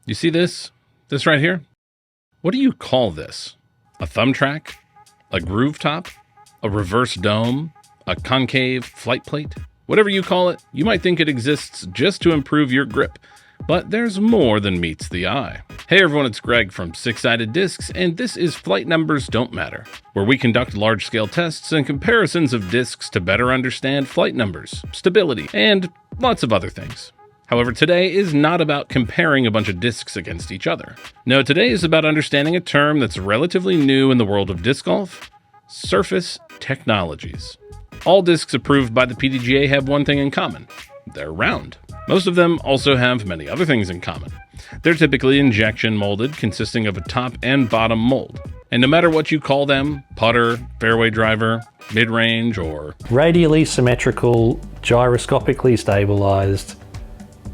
You see this? This right here? What do you call this? A thumbtrack? A groove top? A reverse dome? A concave flight plate? Whatever you call it, you might think it exists just to improve your grip, but there's more than meets the eye. Hey everyone, it's Greg from Six Sided Discs, and this is Flight Numbers Don't Matter, where we conduct large-scale tests and comparisons of discs to better understand flight numbers, stability, and lots of other things. However, today is not about comparing a bunch of discs against each other. No, today is about understanding a term that's relatively new in the world of disc golf: surface technologies. All discs approved by the PDGA have one thing in common: they're round. Most of them also have many other things in common. They're typically injection molded, consisting of a top and bottom mold. And no matter what you call them, putter, fairway driver, mid-range, or radially symmetrical, gyroscopically stabilized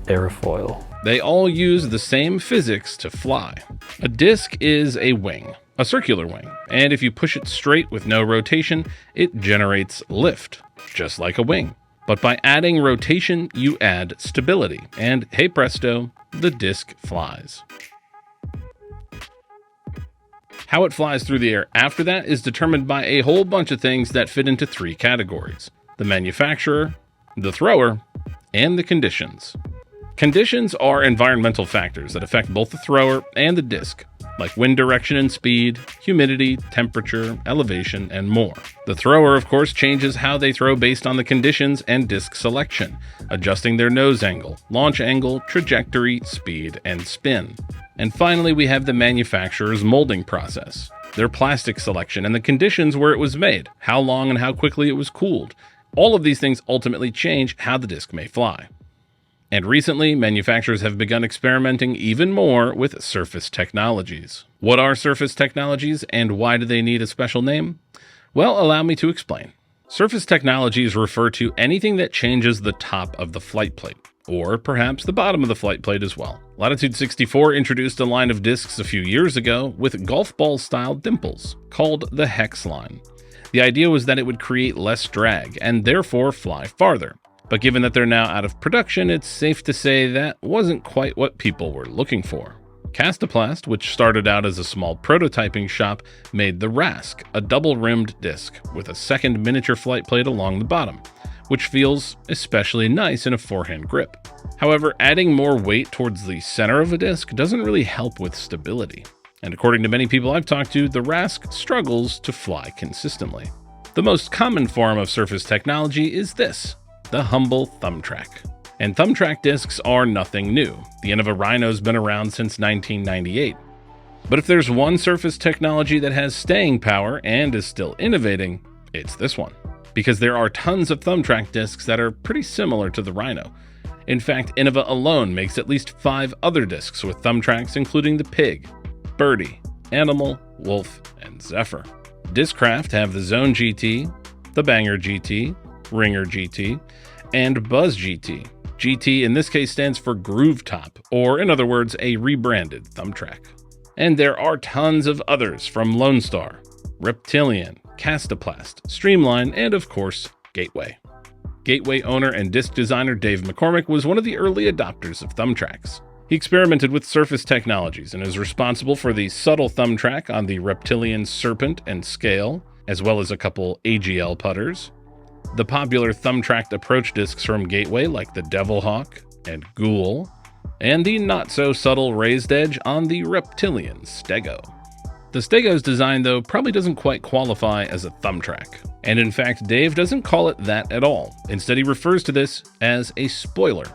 aerofoil, they all use the same physics to fly. A disc is a wing, a circular wing, and if you push it straight with no rotation, it generates lift, just like a wing. But by adding rotation, you add stability, and hey presto, the disc flies. How it flies through the air after that is determined by a whole bunch of things that fit into three categories: the manufacturer, the thrower, and the conditions. Conditions are environmental factors that affect both the thrower and the disc, like wind direction and speed, humidity, temperature, elevation, and more. The thrower, of course, changes how they throw based on the conditions and disc selection, adjusting their nose angle, launch angle, trajectory, speed, and spin. And finally, we have the manufacturer's molding process, their plastic selection, and the conditions where it was made, how long and how quickly it was cooled. All of these things ultimately change how the disc may fly. And recently, manufacturers have begun experimenting even more with surface technologies. What are surface technologies, and why do they need a special name? Well, allow me to explain. Surface technologies refer to anything that changes the top of the flight plate, or perhaps the bottom of the flight plate as well. Latitude 64 introduced a line of discs a few years ago with golf ball-style dimples, called the Hex line. The idea was that it would create less drag, and therefore fly farther. But given that they're now out of production, it's safe to say that wasn't quite what people were looking for. Castoplast, which started out as a small prototyping shop, made the Rask, a double-rimmed disc with a second miniature flight plate along the bottom, which feels especially nice in a forehand grip. However, adding more weight towards the center of a disc doesn't really help with stability. And according to many people I've talked to, the Rask struggles to fly consistently. The most common form of surface technology is this: the humble thumbtrack. And thumbtrack discs are nothing new. The Innova Rhino's been around since 1998. But if there's one surface technology that has staying power and is still innovating, it's this one. Because there are tons of thumbtrack discs that are pretty similar to the Rhino. In fact, Innova alone makes at least 5 other discs with thumbtracks, including the Pig, Birdie, Animal, Wolf, and Zephyr. Discraft have the Zone GT, the Banger GT, Ringer GT, and Buzz GT. GT in this case stands for Groove Top, or in other words, a rebranded thumbtrack. And there are tons of others from Lone Star, Reptilian, Castoplast, Streamline, and of course, Gateway. Gateway owner and disc designer Dave McCormick was one of the early adopters of thumbtracks. He experimented with surface technologies and is responsible for the subtle thumbtrack on the Reptilian Serpent and Scale, as well as a couple AGL putters, the popular thumbtracked approach discs from Gateway like the Devil Hawk and Ghoul, and the not-so-subtle raised edge on the Reptilian Stego. The Stego's design, though, probably doesn't quite qualify as a thumbtrack. And in fact, Dave doesn't call it that at all. Instead, he refers to this as a spoiler,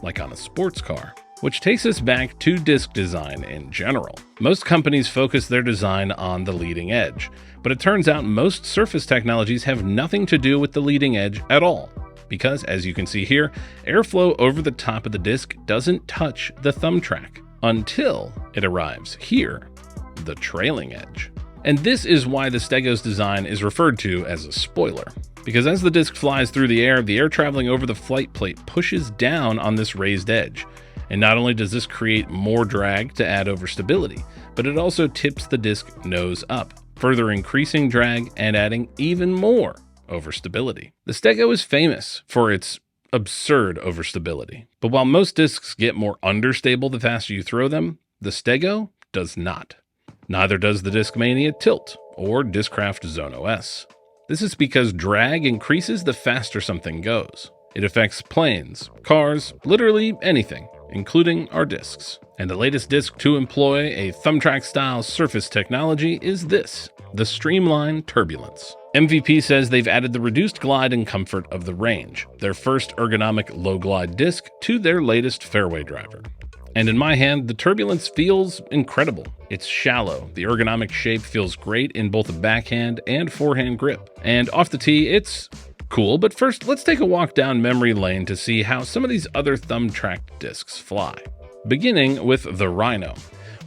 like on a sports car. Which takes us back to disc design in general. Most companies focus their design on the leading edge, but it turns out most surface technologies have nothing to do with the leading edge at all, because as you can see here, airflow over the top of the disc doesn't touch the thumbtrack until it arrives here, the trailing edge. And this is why the Stego's design is referred to as a spoiler, because as the disc flies through the air traveling over the flight plate pushes down on this raised edge. And not only does this create more drag to add over stability, but it also tips the disc nose up, further increasing drag and adding even more over stability. The Stego is famous for its absurd overstability. But while most discs get more understable the faster you throw them, the Stego does not. Neither does the Discmania Tilt or Discraft Zone OS. This is because drag increases the faster something goes. It affects planes, cars, literally anything, including our discs. And the latest disc to employ a thumbtrack-style surface technology is this, the Streamline Turbulence. MVP says they've added the reduced glide and comfort of the Range, their first ergonomic low-glide disc, to their latest fairway driver. And in my hand, the Turbulence feels incredible. It's shallow, the ergonomic shape feels great in both a backhand and forehand grip. And off the tee, it's cool, but first let's take a walk down memory lane to see how some of these other thumb-track discs fly. Beginning with the Rhino.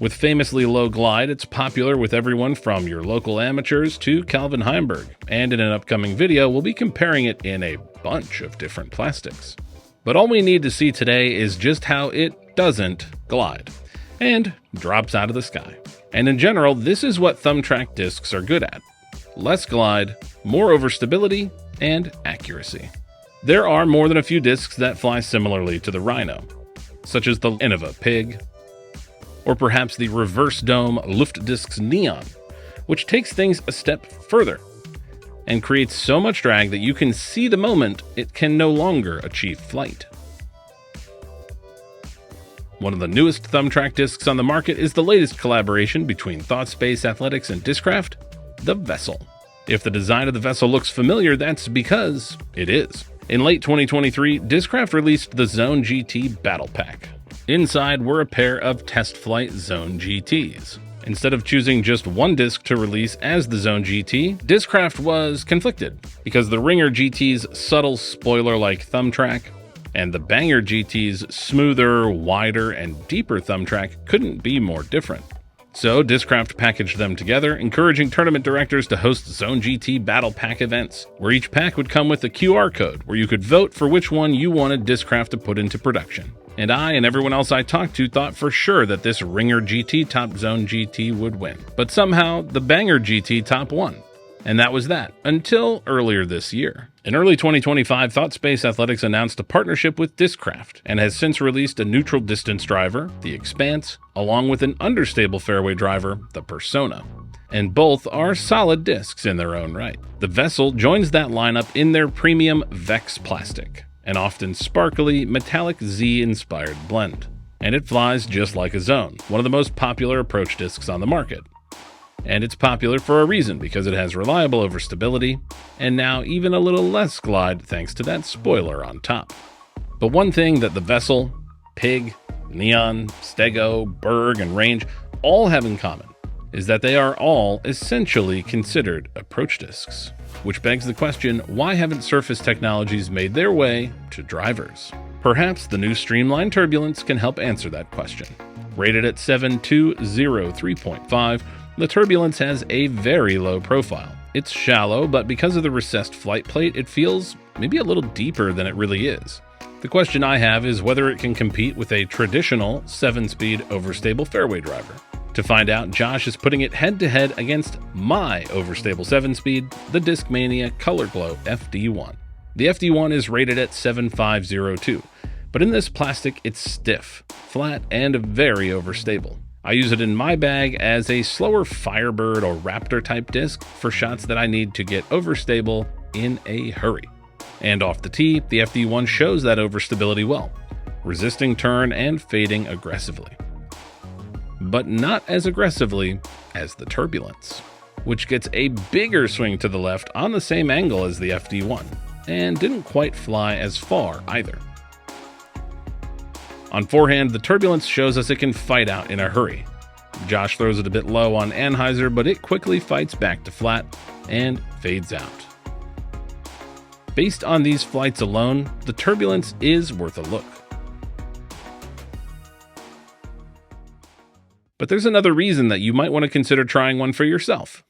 With famously low glide, it's popular with everyone from your local amateurs to Calvin Heimberg, and in an upcoming video, we'll be comparing it in a bunch of different plastics. But all we need to see today is just how it doesn't glide, and drops out of the sky. And in general, this is what thumbtrack discs are good at. Less glide, more overstability, and accuracy. There are more than a few discs that fly similarly to the Rhino, such as the Innova Pig, or perhaps the reverse dome Luftdiscs Neon, which takes things a step further and creates so much drag that you can see the moment it can no longer achieve flight. One of the newest thumbtrack discs on the market is the latest collaboration between ThoughtSpace Athletics and Discraft, the Vessel. If the design of the Vessel looks familiar, that's because it is. In late 2023, Discraft released the Zone GT Battle Pack. Inside were a pair of test flight Zone GTs. Instead of choosing just one disc to release as the Zone GT, Discraft was conflicted because the Ringer GT's subtle spoiler-like thumbtrack and the Banger GT's smoother, wider, and deeper thumbtrack couldn't be more different. So Discraft packaged them together, encouraging tournament directors to host Zone GT Battle Pack events, where each pack would come with a QR code where you could vote for which one you wanted Discraft to put into production. And I and everyone else I talked to thought for sure that this Ringer GT top Zone GT would win. But somehow, the Banger GT top won. And that was that, until earlier this year. In early 2025, ThoughtSpace Athletics announced a partnership with Discraft, and has since released a neutral distance driver, the Expanse, along with an understable fairway driver, the Persona. And both are solid discs in their own right. The Vessel joins that lineup in their premium Vex plastic, an often sparkly, metallic Z-inspired blend. And it flies just like a Zone, one of the most popular approach discs on the market. And it's popular for a reason, because it has reliable overstability, and now even a little less glide thanks to that spoiler on top. But one thing that the Vessel, Pig, Neon, Stego, Berg, and Range all have in common is that they are all essentially considered approach discs. Which begs the question, why haven't surface technologies made their way to drivers? Perhaps the new Streamline Turbulence can help answer that question. Rated at 7203.5, the Turbulence has a very low profile. It's shallow, but because of the recessed flight plate, it feels maybe a little deeper than it really is. The question I have is whether it can compete with a traditional 7-speed overstable fairway driver. To find out, Josh is putting it head-to-head against my overstable 7-speed, the Discmania Color Glow FD1. The FD1 is rated at 7502, but in this plastic it's stiff, flat, and very overstable. I use it in my bag as a slower Firebird or Raptor type disc for shots that I need to get overstable in a hurry. And off the tee, the FD1 shows that overstability well, resisting turn and fading aggressively. But not as aggressively as the Turbulence, which gets a bigger swing to the left on the same angle as the FD1, and didn't quite fly as far either. On forehand, the Turbulence shows us it can fight out in a hurry. Josh throws it a bit low on Anheuser, but it quickly fights back to flat and fades out. Based on these flights alone, the Turbulence is worth a look. But there's another reason that you might want to consider trying one for yourself: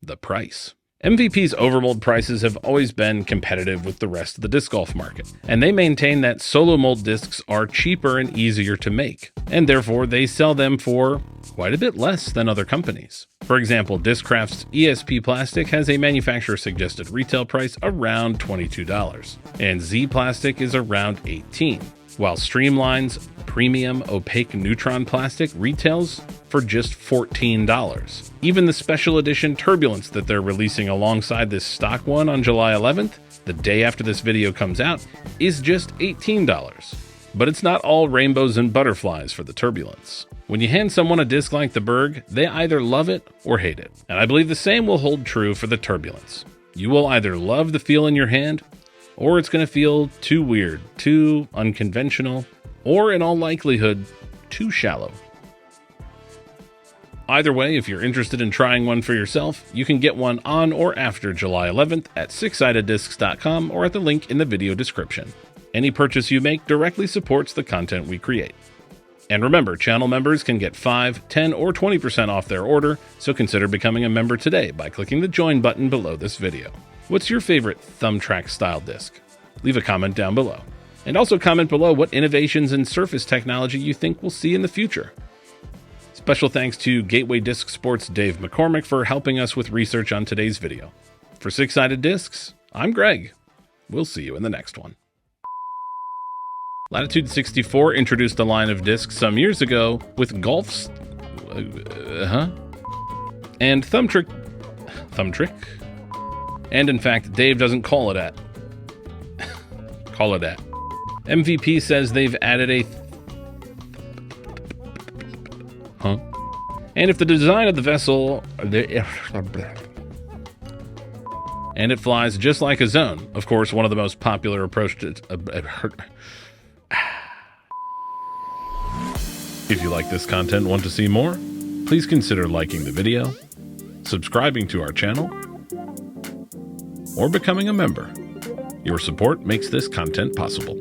the price. MVP's overmold prices have always been competitive with the rest of the disc golf market, and they maintain that solo mold discs are cheaper and easier to make, and therefore they sell them for quite a bit less than other companies. For example, Discraft's ESP plastic has a manufacturer-suggested retail price around $22, and Z plastic is around $18, while Streamline's premium opaque neutron plastic retails for just $14. Even the special edition Turbulence that they're releasing alongside this stock one on July 11th, the day after this video comes out, is just $18. But it's not all rainbows and butterflies for the Turbulence. When you hand someone a disc like the Berg, they either love it or hate it. And I believe the same will hold true for the Turbulence. You will either love the feel in your hand, or it's going to feel too weird, too unconventional, or in all likelihood, too shallow. Either way, if you're interested in trying one for yourself, you can get one on or after July 11th at sixsidediscs.com or at the link in the video description. Any purchase you make directly supports the content we create. And remember, channel members can get 5, 10, or 20% off their order, so consider becoming a member today by clicking the join button below this video. What's your favorite thumbtrack style disc? Leave a comment down below. And also comment below what innovations in surface technology you think we'll see in the future. Special thanks to Gateway Disc Sports' Dave McCormick for helping us with research on today's video. For Six Sided Discs, I'm Greg. We'll see you in the next one. Latitude 64 introduced a line of discs some years ago with golf's... and thumbtrack. And in fact, Dave doesn't call it at. Call it at. MVP says they've added a... And if the design of the vessel... and it flies just like a zone. Of course, one of the most popular approaches... If you like this content and want to see more, please consider liking the video, subscribing to our channel, or becoming a member. Your support makes this content possible.